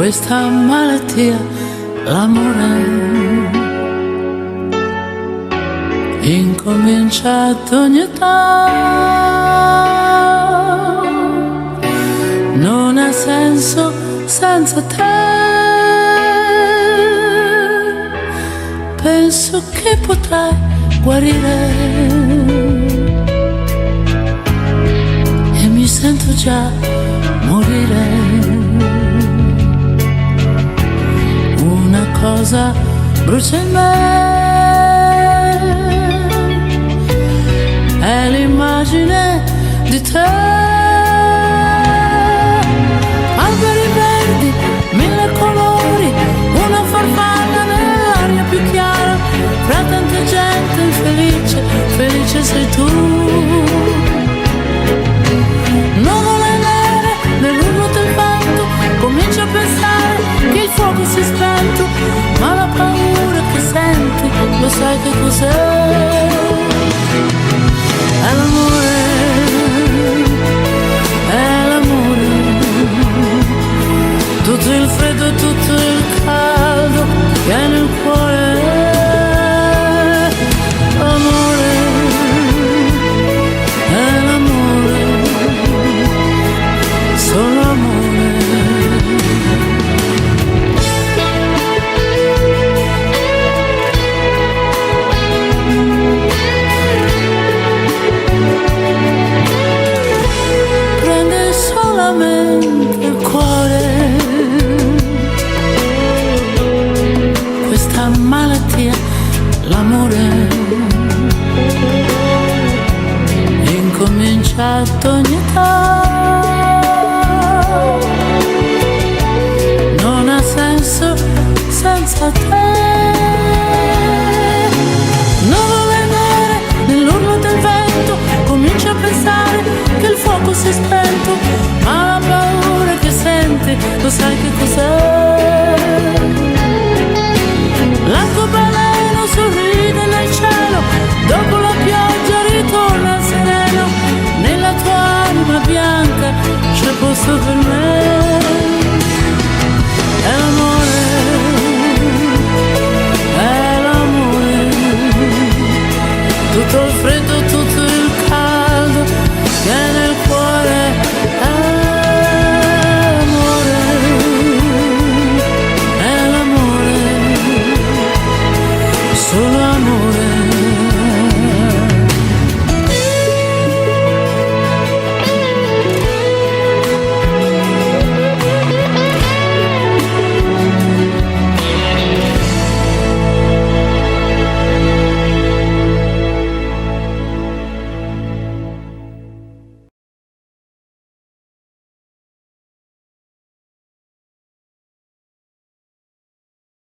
questa malattia, l'amore, incomincia ad ogni età. Non ha senso senza te. Penso che potrai guarire e mi sento già morire. Una cosa brucia in me, è l'immagine di te. Alberi verdi, mille colori, una farfalla nell'aria più chiara, fra tanta gente infelice, felice sei tu. Nuvole nere nell'urlo del vento, comincio a pensare che il fuoco si è spento, ma la paura che senti, lo sai che cos'è? È l'amore, è l'amore, tutto il freddo e tutto il caldo che è nel cuore. L'amore, è l'amore, solo amore. Prende solamente il cuore, questa malattia, l'amore, incomincia ad ogni età. Non ha senso senza te. Nuvole nere nell'urlo del vento, comincio a pensare che il fuoco si è spento, ma la paura che senti, lo sai che cos'è? L'arcobaleno sorride nel cielo, dopo la pioggia ritorna il sereno, nella tua anima bianca c'è posto per me. È l'amore, è l'amore, tutto il freddo, tutto il caldo che è nel cuore. È l'amore, solo amore.